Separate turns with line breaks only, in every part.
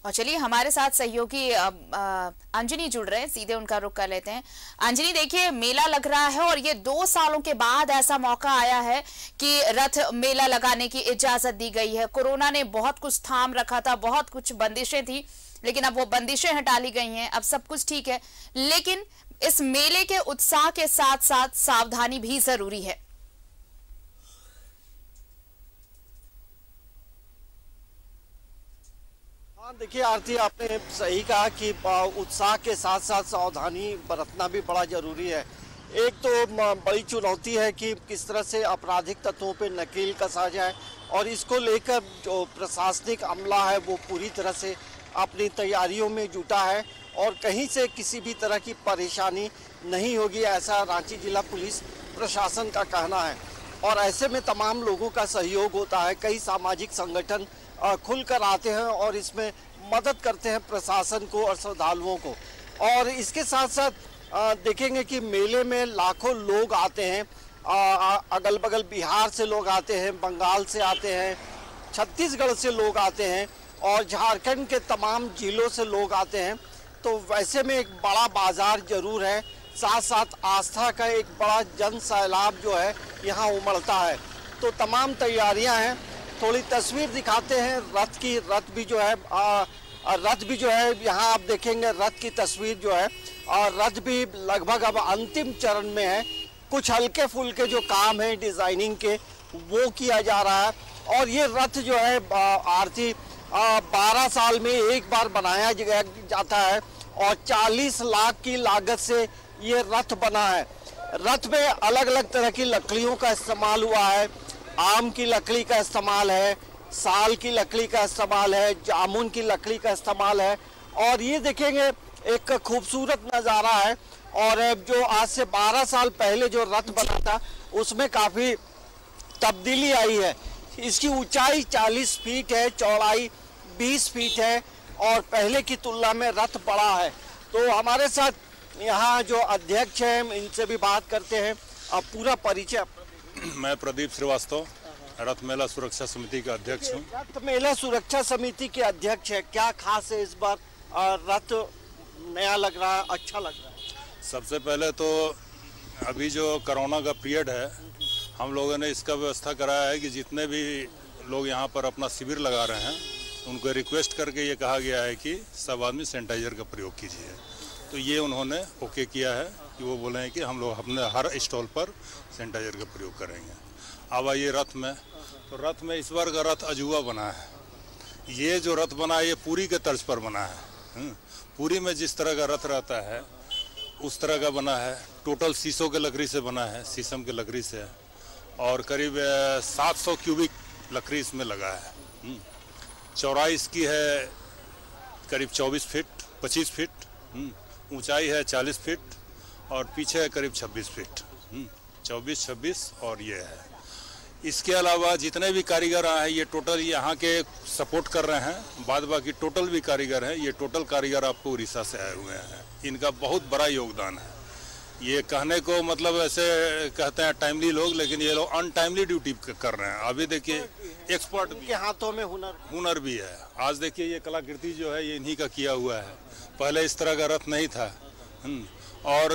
और चलिए हमारे साथ सहयोगी अंजनी जुड़ रहे हैं, सीधे उनका रुख कर लेते हैं। अंजनी, देखिए मेला लग रहा है और ये 2 सालों के बाद ऐसा मौका आया है कि रथ मेला लगाने की इजाजत दी गई है। कोरोना ने बहुत कुछ थाम रखा था, बहुत कुछ बंदिशें थी, लेकिन अब वो बंदिशें हटा ली गई हैं, अब सब कुछ ठीक है। लेकिन इस मेले के उत्साह के साथ साथ सावधानी भी जरूरी है।
हाँ, देखिए आरती, आपने सही कहा कि उत्साह के साथ साथ सावधानी बरतना भी बड़ा जरूरी है। एक तो बड़ी चुनौती है कि किस तरह से आपराधिक तत्वों पे नकेल कसा जाए, और इसको लेकर जो प्रशासनिक अमला है वो पूरी तरह से अपनी तैयारियों में जुटा है और कहीं से किसी भी तरह की परेशानी नहीं होगी, ऐसा रांची जिला पुलिस प्रशासन का कहना है। और ऐसे में तमाम लोगों का सहयोग होता है, कई सामाजिक संगठन खुलकर आते हैं और इसमें मदद करते हैं प्रशासन को और श्रद्धालुओं को। और इसके साथ साथ देखेंगे कि मेले में लाखों लोग आते हैं, अगल बगल बिहार से लोग आते हैं, बंगाल से आते हैं, छत्तीसगढ़ से लोग आते हैं और झारखंड के तमाम जिलों से लोग आते हैं। तो वैसे में एक बड़ा बाजार जरूर है, साथ साथ आस्था का एक बड़ा जन सैलाब जो है यहाँ उमड़ता है। तो तमाम तैयारियां हैं। थोड़ी तस्वीर दिखाते हैं रथ की। रथ भी जो है यहाँ आप देखेंगे, रथ की तस्वीर जो है, और रथ भी लगभग अब अंतिम चरण में है। कुछ हल्के फुल्के जो काम है डिजाइनिंग के वो किया जा रहा है। और ये रथ जो है आरती 12 साल में एक बार बनाया जाता है और 40 लाख की लागत से ये रथ बना है। रथ में अलग अलग तरह की लकड़ियों का इस्तेमाल हुआ है। आम की लकड़ी का इस्तेमाल है, साल की लकड़ी का इस्तेमाल है, जामुन की लकड़ी का इस्तेमाल है। और ये देखेंगे एक खूबसूरत नज़ारा है। और जो आज से 12 साल पहले जो रथ बना था उसमें काफ़ी तब्दीली आई है। इसकी ऊंचाई 40 फीट है, चौड़ाई 20 फीट है और पहले की तुलना में रथ बड़ा है। तो हमारे साथ यहाँ जो अध्यक्ष हैं इनसे भी बात करते हैं। अब पूरा परिचय।
मैं प्रदीप श्रीवास्तव, रथ मेला सुरक्षा समिति का अध्यक्ष हूँ।
रथ मेला सुरक्षा समिति के अध्यक्ष है, क्या खास है इस बार? रथ नया लग रहा है, अच्छा लग रहा है।
सबसे पहले तो अभी जो कोरोना का पीरियड है, हम लोगों ने इसका व्यवस्था कराया है कि जितने भी लोग यहाँ पर अपना शिविर लगा रहे हैं उनको रिक्वेस्ट करके ये कहा गया है कि सब आदमी सैनिटाइजर का प्रयोग कीजिए। तो ये उन्होंने ओके किया है कि वो बोले हैं कि हम लोग अपने हर स्टॉल पर सैनिटाइजर का प्रयोग करेंगे। अब आइए रथ में, तो रथ में इस बार का रथ अजूबा बना है। ये जो रथ बना है ये पूरी के तर्ज पर बना है। पूरी में जिस तरह का रथ रहता है उस तरह का बना है। टोटल शीशों के लकड़ी से बना है, शीशम के लकड़ी से, और करीब 700 क्यूबिक लकड़ी इसमें लगा है। चौड़ाई इसकी है करीब 24 फीट, 25 फीट, ऊंचाई है 40 फीट और पीछे है करीब 26 फीट। 24, 26 और ये है। इसके अलावा जितने भी कारीगर हैं ये टोटल यहाँ के सपोर्ट कर रहे हैं। बाद बाकी टोटल भी कारीगर हैं, ये टोटल कारीगर आपको उड़ीसा से आए हुए हैं। इनका बहुत बड़ा योगदान है। ये कहने को मतलब ऐसे कहते हैं टाइमली लोग, लेकिन ये लोग अनटाइमली ड्यूटी कर रहे हैं। अभी देखिए एक्सपर्ट भी,
हाथों में
हुनर भी है। आज देखिए ये कलाकृति जो है ये इन्हीं का किया हुआ है। पहले इस तरह का रथ नहीं था। और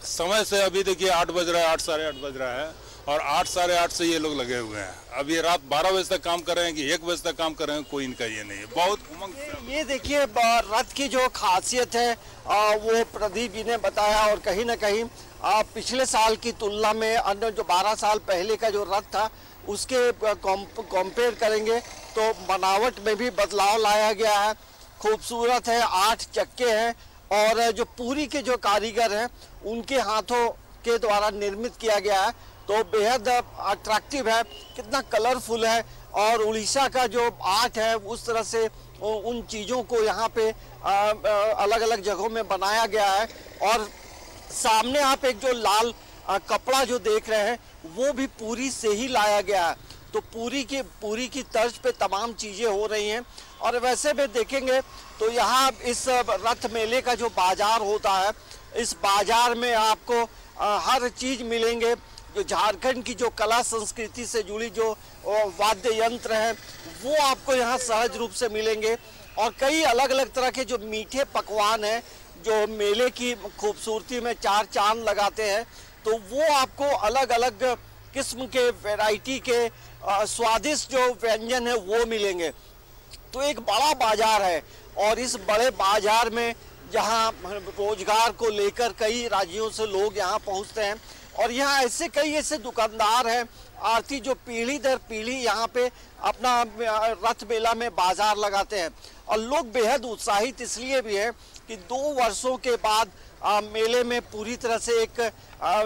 समय से अभी देखिए 8 बज रहा है, 8 साढ़े 8 बज रहा है और 8 साढ़े 8 से ये लोग लगे हुए हैं। अब ये रात 12 बजे तक काम कर रहे हैं कि 1 बजे तक काम कर रहे हैं, कोई इनका ये नहीं है। बहुत उमंग।
ये देखिए रथ की जो खासियत है वो प्रदीप जी ने बताया। और कहीं ना कहीं पिछले साल की तुलना में अन्य जो 12 साल पहले का जो रथ था उसके कंपेयर करेंगे तो बनावट में भी बदलाव लाया गया है। खूबसूरत है, 8 चक्के हैं और जो पूरी के जो कारीगर हैं उनके हाथों के द्वारा निर्मित किया गया है। तो बेहद अट्रैक्टिव है, कितना कलरफुल है। और उड़ीसा का जो आर्ट है उस तरह से उन चीज़ों को यहाँ पे अलग अलग जगहों में बनाया गया है। और सामने आप एक जो लाल कपड़ा जो देख रहे हैं वो भी पूरी से ही लाया गया है। तो पूरी की तर्ज पे तमाम चीज़ें हो रही हैं। और वैसे भी देखेंगे तो यहाँ इस रथ मेले का जो बाजार होता है, इस बाजार में आपको हर चीज़ मिलेंगे। जो झारखंड की जो कला संस्कृति से जुड़ी जो वाद्य यंत्र हैं वो आपको यहाँ सहज रूप से मिलेंगे। और कई अलग अलग तरह के जो मीठे पकवान हैं जो मेले की खूबसूरती में चार चांद लगाते हैं, तो वो आपको अलग अलग किस्म के वैरायटी के स्वादिष्ट जो व्यंजन है वो मिलेंगे। तो एक बड़ा बाजार है और इस बड़े बाजार में जहां रोजगार को लेकर कई राज्यों से लोग यहां पहुंचते हैं और यहाँ कई ऐसे दुकानदार हैं आरती जो पीढ़ी दर पीढ़ी यहाँ पे अपना रथ मेला में बाजार लगाते हैं और लोग बेहद उत्साहित इसलिए भी है कि 2 वर्षों के बाद मेले में पूरी तरह से एक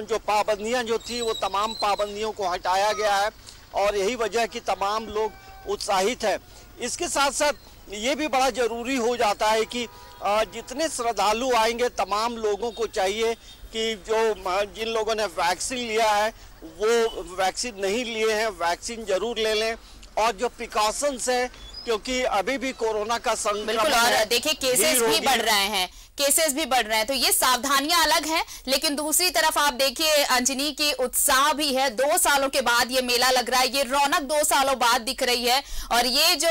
जो पाबंदियां जो थी वो तमाम पाबंदियों को हटाया गया है और यही वजह कि तमाम लोग उत्साहित है। इसके साथ साथ ये भी बड़ा जरूरी हो जाता है कि जितने श्रद्धालु आएंगे तमाम लोगों को चाहिए कि जिन लोगों ने वैक्सीन लिया है वो वैक्सीन नहीं लिए हैं वैक्सीन जरूर ले लें और जो प्रिकॉशंस है क्योंकि अभी भी कोरोना का संक्रमण
और देखिए केसेस भी बढ़ रहे हैं तो ये सावधानियां अलग हैं, लेकिन दूसरी तरफ आप देखिए अंजनी की उत्साह भी है। 2 सालों के बाद ये मेला लग रहा है, ये रौनक 2 सालों बाद दिख रही है और ये जो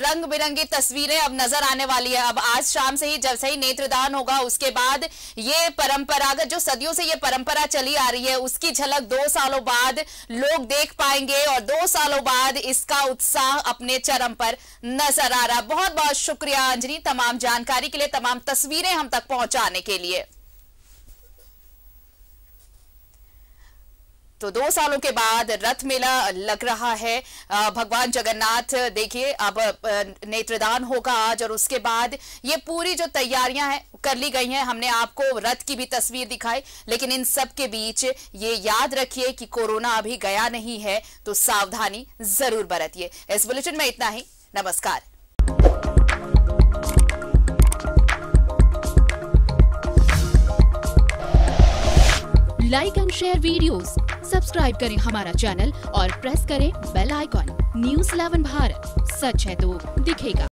रंग बिरंगी तस्वीरें अब नजर आने वाली है। अब आज शाम से ही जैसे ही नेत्रदान होगा उसके बाद ये परंपरागत जो सदियों से ये परंपरा चली आ रही है उसकी झलक 2 सालों बाद लोग देख पाएंगे और 2 सालों बाद इसका उत्साह अपने चरम पर नजर आ रहा। बहुत बहुत शुक्रिया अंजनी तमाम जानकारी के लिए, तमाम तस्वीरें हम तक पहुंचाने के लिए। तो 2 सालों के बाद रथ मेला लग रहा है। भगवान जगन्नाथ देखिए अब नेत्रदान होगा आज और उसके बाद ये पूरी जो तैयारियां हैं कर ली गई हैं। हमने आपको रथ की भी तस्वीर दिखाई, लेकिन इन सब के बीच ये याद रखिए कि कोरोना अभी गया नहीं है, तो सावधानी जरूर बरतिए। इस बुलेटिन में इतना ही। नमस्कार।
Like and share videos, subscribe करें हमारा चैनल और प्रेस करें बेल आइकॉन। न्यूज़ 11 भारत, सच है तो दिखेगा।